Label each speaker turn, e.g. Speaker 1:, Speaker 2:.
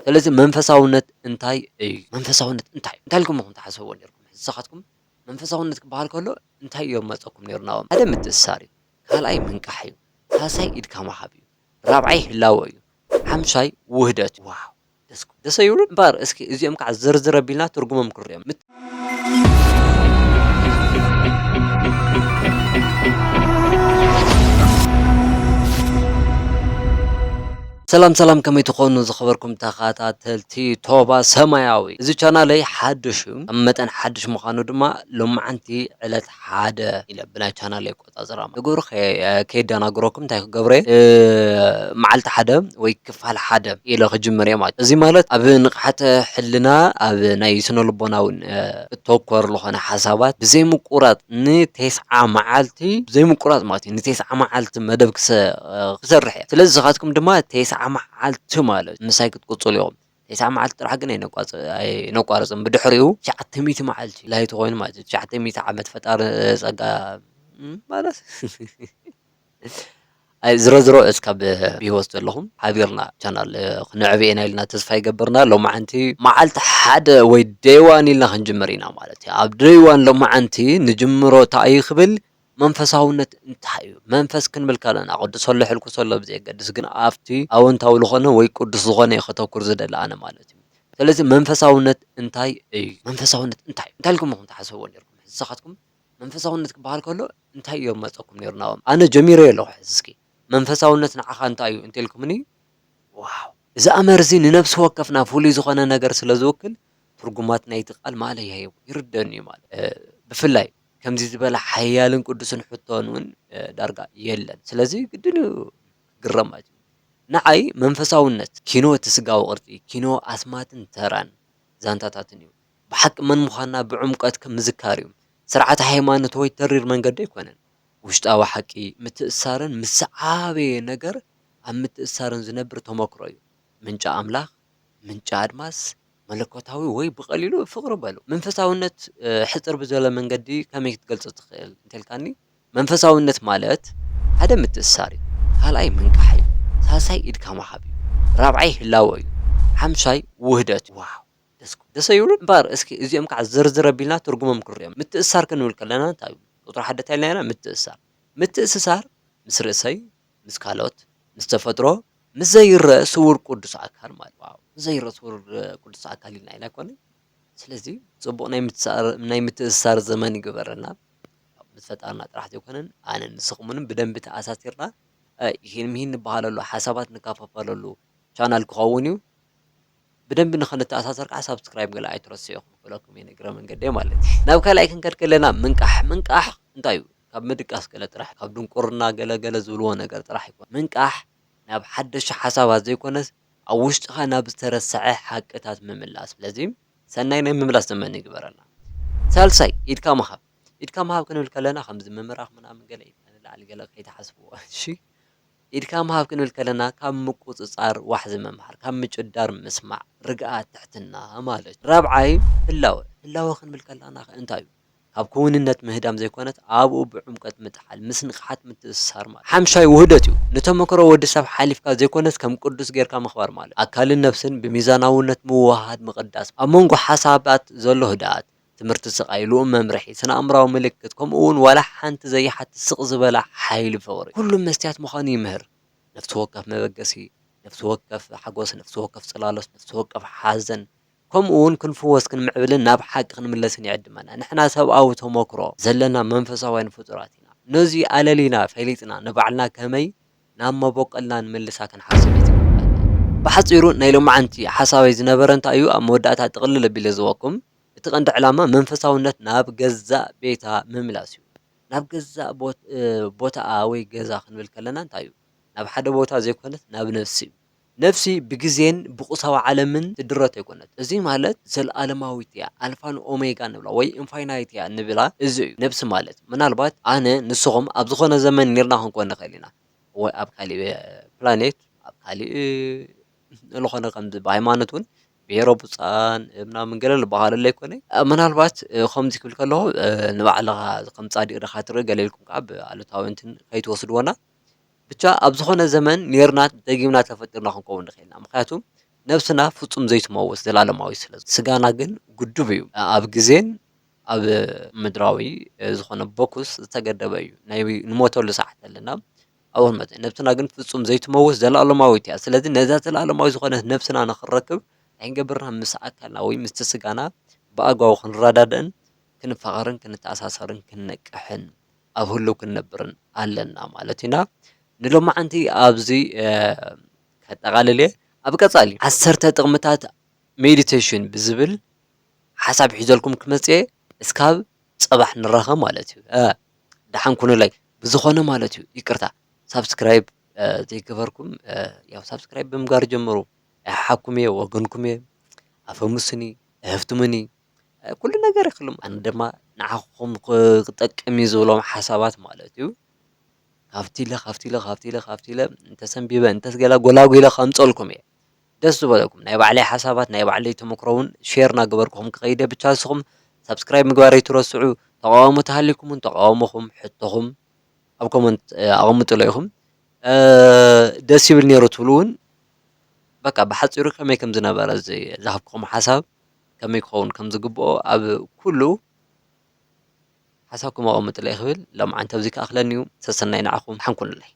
Speaker 1: ስለዚ መንፈሳውነት እንታይ እዩ? መንፈሳውነት እንታይ እዩ? እንታይ ኢልኩም ኢኹም ትሓስብዎ ነርኩም? ንስኻትኩም መንፈሳውነት ክበሃል ከሎ እንታይ እዮም መፀኩም ነይሩ ናብኦም? ሓደ ምትእስሳር እዩ፣ ካልኣይ ምንቃሕ እዩ፣ ሳልሳይ ኢድካ ምሃብ እዩ፣ ራብዓይ ህላወ እዩ፣ ሓምሻይ ውህደት እዩ። ዋው ደስ ኣይብሉን? እምበር እስኪ እዚኦም ከዓ ዝርዝር ኣቢልና ትርጉሞም ክንሪኦም። ሰላም ከመይ ትኾኑ ዝኸበርኩም ተኸታተልቲ ቶባ ሰማያዊ እዚ ቻናለይ ሓድሽ እዩ። ኣብ መጠን ሓድሽ ምዃኑ ድማ ሎማዓንቲ ዕለት ሓደ ኢለ ብናይ ቻናለይ ቆፃፅራ ንግብሩ ከየዳናግረኩም እንታይ ክገብረ መዓልቲ ሓደ ወይ ክፋል ሓደ ኢለ ክጅምር እየ ማለት እዚ ማለት ኣብ ንቕሓተ ሕልና ኣብ ናይ ስነ ልቦናውን እተኮር ዝኾነ ሓሳባት ብዘይ ምቁራፅ ንቴስዓ መዓልቲ ብዘይ ምቁራፅ ማለት እዩ ንቴስዓ መዓልቲ መደብ ክሰርሕ እየ። ስለዚ ንስኻትኩም ድማ ቴስዓ መዓልቲ ማለት ምሳይ ክትቅፅሉ ኢኹም። ቴስዓ መዓልቲ ጥራሕ ግን ኣይነቋርፅን ብድሕሪኡ 900 መዓልቲ ላይቲ ኮይኑ ማለት እዩ 900 ዓመት ፈጣሪ ፀጋ ማለት ዝረዝሮ እስካብ ብሂወት ዘለኹም ሓቢርና ቻናል ክንዕብየና ኢልና ተስፋ ይገብርና። ሎማዓንቲ መዓልቲ ሓደ ወይ ደይዋን ኢልና ክንጅምር ኢና ማለት እዩ። ኣብ ደይዋን ሎማዓንቲ ንጅምሮ እንታይ እዩ ክብል መንፈሳውነት እንታይ እዩ? መንፈስ ክንብል ከለና ቅዱሰሎ ሕልኩሰሎ ብዘየገድስ ግን ኣብቲ ኣወንታዊ ዝኾነ ወይ ቅዱስ ዝኾነ ከተኩር ዝደሊ ኣነ ማለት እዩ። ስለዚ መንፈሳውነት እንታይ እዩ? መንፈሳውነት እንታይ እዩ? እንታይ ኢልኩም ኢኹም ትሓስብዎ ነርኩም? ንስኻትኩም መንፈሳውነት ክበሃል ከሎ እንታይ እዮም መፀኩም ነይሩ ናብኦም? ኣነ ጀሚረ ኣለኹ ሕዚ እስኪ መንፈሳውነት ንዓኻ እንታይ እዩ እንተኢልኩምኒ ዋው እዚ ኣመር እዚ ንነብሲ ወከፍና ፍሉይ ዝኾነ ነገር ስለ ዝውክል ትርጉማት ናይቲ ቃል ማለያ ይርደአኒ እዩ ማለት ብፍላይ ከምዚ ዝበለ ሓያልን ቅዱስን ሕቶን እውን ዳርጋ የለን። ስለዚ ግድን ግረም ማለት እዩ። ንዓይ መንፈሳውነት ኪኖ ትስጋዊ ቅርፂ ኪኖ ኣስማትን ተራን ዛንታታትን እዩ። ብሓቂ መን ምዃንና ብዕምቀት ከም ምዝካር እዩ። ስርዓተ ሃይማኖት ወይ ተሪር መንገዲ ኣይኮነን። ውሽጣዊ ሓቂ ምትእስሳርን ምስ ዓበየ ነገር ኣብ ምትእስሳርን ዝነብር ተመክሮ እዩ። ምንጫ ኣምላኽ ምንጫ ኣድማስ መለኮታዊ ወይ ብቐሊሉ ፍቕሪ በሉ። መንፈሳውነት ሕፅር ብዘለ መንገዲ ከመይ ክትገልፆ ትኽእል እንተልካኒ መንፈሳውነት ማለት ሓደ ምትእስሳር እዩ፣ ካልኣይ ምንቃሕ እዩ፣ ሳልሳይ ኢድካ ምሃብ እዩ፣ ራብዓይ ህላወ እዩ፣ ሓምሻይ ውህደት እዩ። ዋው ደስ ኣይብሉን? እምበር እስኪ እዚኦም ከዓ ዝርዝር ኣቢልና ትርጉሞም ክንሪኦም። ምትእስሳር ክንብል ከለና እንታይ እዩ? ቁጥሪ ሓደ እንታይ ኢልና ምትእስሳር ምስ ርእሰይ ምስ ካልኦት ምስ ተፈጥሮ ምስ ዘይረአ ስውር ቅዱስ ኣካል ማለት ዋው ዘይረአ ስውር ቅዱስ ኣካል ኢልና ኢና ኣይኮነ። ስለዚ ፅቡቕ ናይ ምትእስሳር ዘመን ይግበረልና ምስ ፈጣርና ጥራሕ ዘይኮነን ኣነ ንስኹምንም ብደንቢ ተኣሳሲርና ይህን ንበሃለሉ ሓሳባት ንካፋፈለሉ ቻናል ክኸውን እዩ። ብደንቢ ንኽንተኣሳሰር ከዓ ሳብስክራይብ ገለ ኣይትረስዑ ክብለኩም እየ እግረ መንገዲ ማለት እዩ። ናብ ካልኣይ ክንከድ ከለና ምንቃሕ እንታይ እዩ? ካብ ምድቃስ ገለ ጥራሕ ካብ ድንቁርና ገለገለ ዝብልዎ ነገር ጥራሕ ይኮነ። ምንቃሕ ናብ ሓደሽቲ ሓሳባት ዘይኮነስ ኣብ ውሽጥኻ ናብ ዝተረስዐ ሓቅታት ምምላስ። ስለዚ ሰናይ ናይ ምምላስ ዘመን ይግበረልና። ሳልሳይ ኢድካ ምሃብ ክንብል ከለና ከምዚ ምምራኽ ምናምን ገለ ንላዕሊ ገለ ከይተሓስብዎ እሺ። ኢድካ ምሃብ ክንብል ከለና ካብ ምቁፅፃር ዋሕዚ ምምሃር ካብ ምጭዳር ምስማዕ ርግኣት ትሕትና ማለት እዩ። ራብዓይ ህላወ ክንብል ከለና እንታይ እዩ? ካብ ክውንነት ምህዳም ዘይኮነት ኣብኡ ብዕምቀት ምጥሓል ምስ ንቕሓት ምትእስሳር ማለት። ሓምሻይ ውህደት እዩ። ነተመክሮ ወዲ ሰብ ሓሊፍካ ዘይኮነስ ከም ቅዱስ ጌርካ ምኽባር ማለት ኣካልን ነፍስን ብሚዛናውነት ምውሃድ ምቕዳስ ኣብ መንጎ ሓሳባት ዘሎ ህድኣት ትምህርቲ ስቃይ ልኡም መምርሒ ስነ ኣእምራዊ ምልክት ከምኡ እውን ዋላ ሓንቲ ዘይሓቲ ስቕ ዝበላ ሓይሊ ፍቕሪ ኩሉም መስትያት ምዃኑ ይምህር። ነፍሲ ወከፍ መበገሲ ነፍሲ ወከፍ ሓጎስ ነፍሲ ወከፍ ፅላሎስ ነፍሲ ወከፍ ሓዘን ከምኡ እውን ክንፍወስ ክንምዕብልን ናብ ሓቂ ክንምለስን ይዕድመና። ንሕና ሰብኣዊ ተመክሮ ዘለና መንፈሳውያን ፍጡራት ኢና። ነዚ ኣለሊና ፈሊጥና ንባዕልና ከመይ ናብ መቦቀልና ንምልሳ ክንሓስብ ይግባአና። ብሓፂሩ ናይ ሎማዓንቲ ሓሳበይ ዝነበረ እንታይ እዩ? ኣብ መወዳእታ ጥቕልል ኣቢለ ዝወኩም እቲ ቀንዲ ዕላማ መንፈሳውነት ናብ ገዛእ ቤታ ምምላስ እዩ። ናብ ገዛእ ቦታኣ ወይ ገዛ ክንብል ከለና እንታይ እዩ? ናብ ሓደ ቦታ ዘይኮነት ናብ ነፍሲ እዩ። ነፍሲ ብግዜን ብቁሳዊ ዓለምን ትድረት ኣይኮነት። እዚ ማለት ዘለኣለማዊት እያ ኣልፋን ኦሜጋ ንብላ ወይ ኢንፋይናይት እያ ንብላ እዚ እዩ ነፍሲ ማለት። ምናልባት ኣነ ንስኹም ኣብ ዝኾነ ዘመን ኔርና ክንኮን ንኽእል ኢና ወይ ኣብ ካሊእ ፕላኔት ኣብ ካሊእ ዝኾነ ከምዚ ብሃይማኖት እውን ብሄረ ቡፃን ምናምን ገለ ዝበሃለሉ ኣይኮነ። ምናልባት ከምዚ ክብል ከለኹ ንባዕልኻ ከም ፃዲቕ ዲኻ ትርኢ ገለ ኢልኩም ከዓ ብኣሉታዊ እንትን ከይትወስድዎና ብቻ ኣብ ዝኾነ ዘመን ኔርና ደጊምና ተፈጢርና ክንከውን ንኽእልና። ምክንያቱ ነብስና ፍጹም ዘይትመወስ ዘላለማዊ ስለ ስጋና ግን ጉዱብ እዩ ኣብ ግዜን ኣብ ምድራዊ ዝኾነ ቦኩስ ዝተገደበ እዩ ናይ ንሞተሉ ሰዓት ኣለና ኣብኡ መፅእ ነብስና ግን ፍጹም ዘይትመወስ ዘላለማዊት እያ ስለዚ ነዛ ዘላለማዊ ዝኾነት ነብስና ንኽንረክብ እንታይ ክንገብርና ምስ ኣካልና ወይ ምስቲ ስጋና ብኣግባቡ ክንረዳድእን ክንፈቐርን ክንተኣሳሰርን ክንነቅሕን ኣብ ህሉው ክንነብርን ኣለና ማለት ኢና ንሎማዓንቲ ኣብዚ ከጠቓልል እየ ኣብ ቀጻሊ 10 ጥቕምታት ሜዲቴሽን ብዝብል ሓሳብ ሒዘልኩም ክመጽእ እየ እስካብ ጽባሕ ንራኸብ ማለት እዩ ደሓን ኩኑለይ ብዝኾነ ማለት እዩ ይቅርታ ሳብስክራይብ ዘይገበርኩም ያው ሳብስክራይብ ብምግባር ጀምሩ ኣሓኩም እየ ወገንኩም እየ ኣፈሙስኒ እህፍትሙኒ ኩሉ ነገር ይኽእልም ኣነ ድማ ንዓኹም ክጠቅም እዩ ዝብሎም ሓሳባት ማለት እዩ ካብቲ ኢለ እንተሰንቢበ እንተስገላ ጎላጒለ ከምፀልኩም እየ ደስ ዝበለኩም ናይ ባዕለይ ሓሳባት ናይ ባዕለይ ተመክሮ እውን ሼር እናገበርኩኹም ክኸይደ ብቻ ንስኹም ሳብስክራይብ ምግባር ኣይትረስዑ ተቃውሞ ተሃሊኩምን ተቃውሞኹም ሕቶኹም ኣብ ኮመንት ኣቐምጡሎ ኢኹም ደስ ይብል ነይሩ ትብሉ እውን በቃ ብሓፂሩ ከመይ ከም ዝነበረ ዝሃብኩም ሓሳብ ከመይ ክኸውን ከም ዝግብኦ ኣብ ኩሉ ሓሳብኩም ኣቐምጡሎ ይኽብል ሎማዓንቲ ኣብዚ ከኣኽለኒ እዩ ሰሰናይ ንዓኹም ሓንኩንለይ